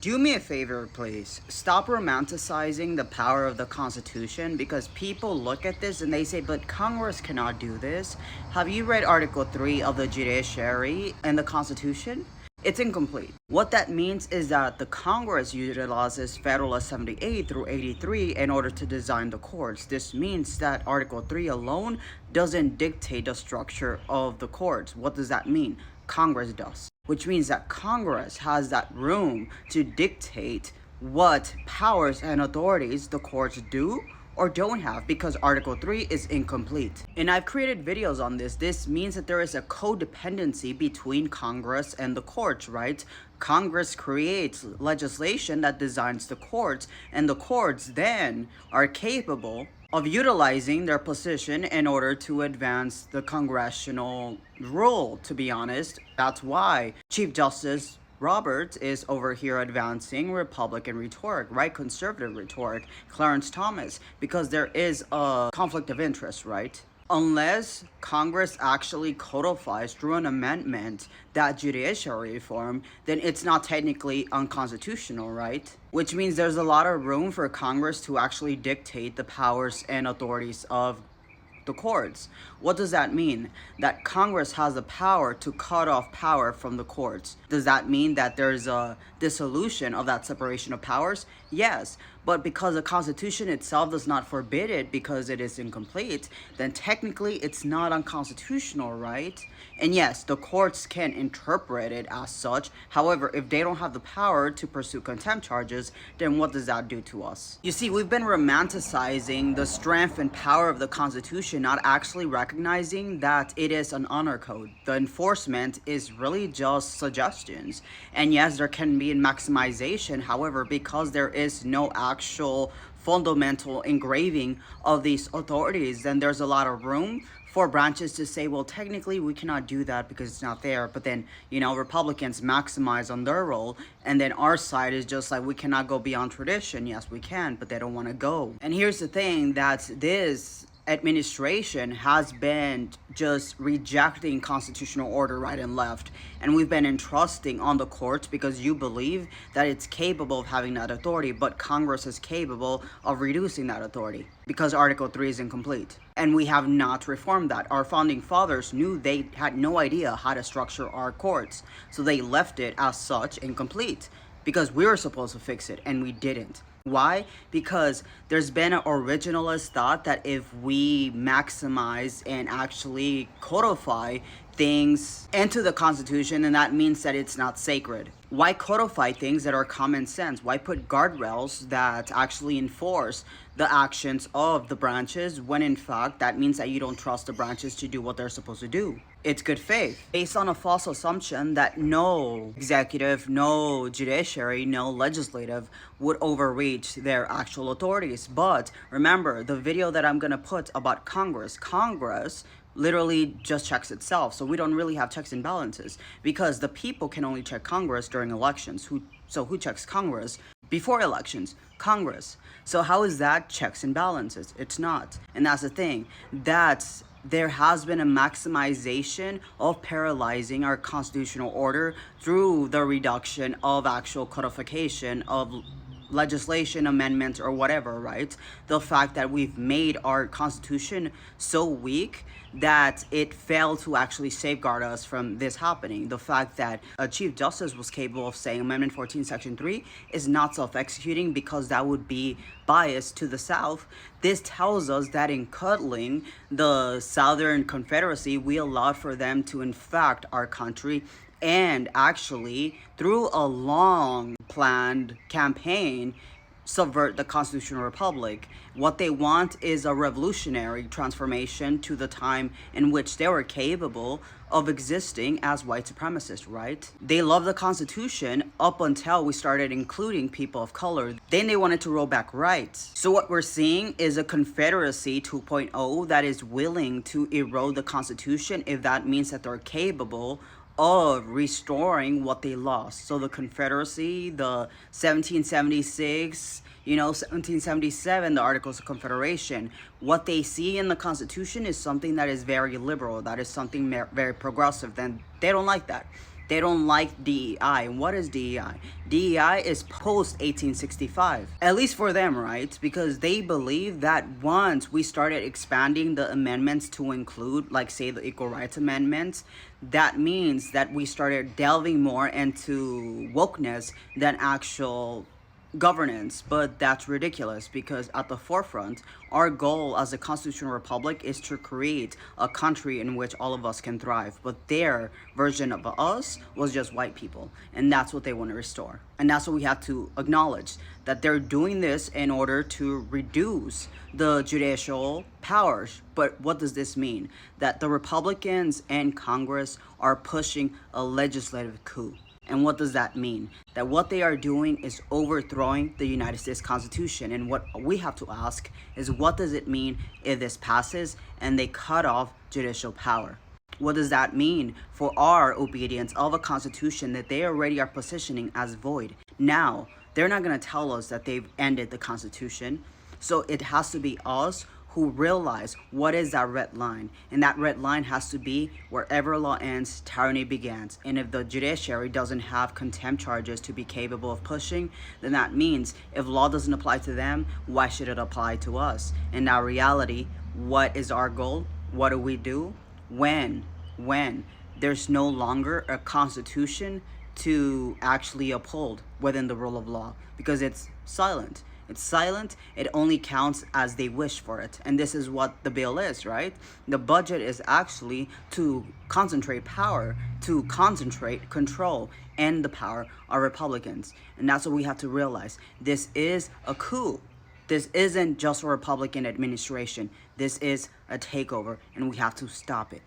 Do me a favor, please. Stop romanticizing the power of the Constitution because people look at this and they say, but Congress cannot do this. Have you read Article 3 of the Judiciary and the Constitution? It's incomplete. What that means is that the Congress utilizes Federal Law 78 through 83 in order to design the courts. This means that Article 3 alone doesn't dictate the structure of the courts. What does that mean? Congress does. Which means that Congress has that room to dictate what powers and authorities the courts do or don't have, because Article 3 is incomplete. And I've created videos on this. This means that there is a codependency between Congress and the courts, right? Congress creates legislation that designs the courts, and the courts then are capable of utilizing their position in order to advance the congressional rule, to be honest. That's why Chief Justice Roberts is over here advancing Republican rhetoric, right? Conservative rhetoric, Clarence Thomas, because there is a conflict of interest, right? Unless Congress actually codifies through an amendment that judiciary reform, then it's not technically unconstitutional, right? Which means there's a lot of room for Congress to actually dictate the powers and authorities of the courts. What does that mean? That Congress has the power to cut off power from the courts. Does that mean that there's a dissolution of that separation of powers? Yes, but because the Constitution itself does not forbid it because it is incomplete, then technically it's not unconstitutional, right? And yes, the courts can interpret it as such. However, if they don't have the power to pursue contempt charges, then what does that do to us? You see, we've been romanticizing the strength and power of the Constitution, not actually recognizing that it is an honor code. The enforcement is really just suggestions. And yes, there can be a maximization. However, because there is no actual fundamental engraving of these authorities, then there's a lot of room for branches to say, well, technically we cannot do that because it's not there. But then, Republicans maximize on their role, and then our side is just like, we cannot go beyond tradition. Yes, we can, but they don't want to go. And here's the thing, that this administration has been just rejecting constitutional order right and left, and we've been entrusting on the courts because you believe that it's capable of having that authority, but Congress is capable of reducing that authority because Article 3 is incomplete, and we have not reformed that. Our founding fathers knew they had no idea how to structure our courts, so they left it as such incomplete because we were supposed to fix it and we didn't. Why? Because there's been an originalist thought that if we maximize and actually codify things into the Constitution, then that means that it's not sacred. Why codify things that are common sense? Why put guardrails that actually enforce the actions of the branches when in fact that means that you don't trust the branches to do what they're supposed to do? It's good faith based on a false assumption that no executive, no judiciary, no legislative would overreach their actual authorities. But remember, the video that I'm gonna put about Congress literally just checks itself. So we don't really have checks and balances because the people can only check Congress during elections. So who checks Congress? Before elections, Congress. So how is that checks and balances? It's not. And that's the thing. There has been a maximization of paralyzing our constitutional order through the reduction of actual codification of legislation, amendments, or whatever, right? The fact that we've made our Constitution so weak that it failed to actually safeguard us from this happening. The fact that a Chief Justice was capable of saying Amendment 14, Section 3 is not self-executing because that would be biased to the South. This tells us that in cuddling the Southern Confederacy, we allowed for them to infect our country and actually, through a long planned campaign, subvert the constitutional republic. What they want is a revolutionary transformation to the time in which they were capable of existing as white supremacists, right? They love the Constitution up until we started including people of color. Then they wanted to roll back rights. So what we're seeing is a Confederacy 2.0 that is willing to erode the Constitution if that means that they're capable of restoring what they lost. So the Confederacy, the 1776, 1777, the Articles of Confederation, what they see in the Constitution is something that is very liberal, that is something very progressive. Then they don't like that. They don't like DEI. And what is DEI? DEI is post 1865, at least for them, right? Because they believe that once we started expanding the amendments to include, like, say, the Equal Rights Amendments, that means that we started delving more into wokeness than actual governance. But that's ridiculous, because at the forefront, our goal as a constitutional republic is to create a country in which all of us can thrive. But their version of us was just white people, and that's what they want to restore. And that's what we have to acknowledge, that they're doing this in order to reduce the judicial powers. But what does this mean? That the Republicans and Congress are pushing a legislative coup. And what does that mean? That what they are doing is overthrowing the United States Constitution. And what we have to ask is, what does it mean if this passes and they cut off judicial power? What does that mean for our obedience of a constitution that they already are positioning as void? Now, they're not going to tell us that they've ended the constitution. So it has to be us who realize what is that red line. And that red line has to be, wherever law ends, tyranny begins. And if the judiciary doesn't have contempt charges to be capable of pushing, then that means if law doesn't apply to them, why should it apply to us? In our reality, what is our goal? What do we do? When there's no longer a constitution to actually uphold within the rule of law, because it's silent. It's silent. It only counts as they wish for it. And this is what the bill is, right? The budget is actually to concentrate power, to concentrate control and the power of Republicans. And that's what we have to realize. This is a coup. This isn't just a Republican administration. This is a takeover, and we have to stop it.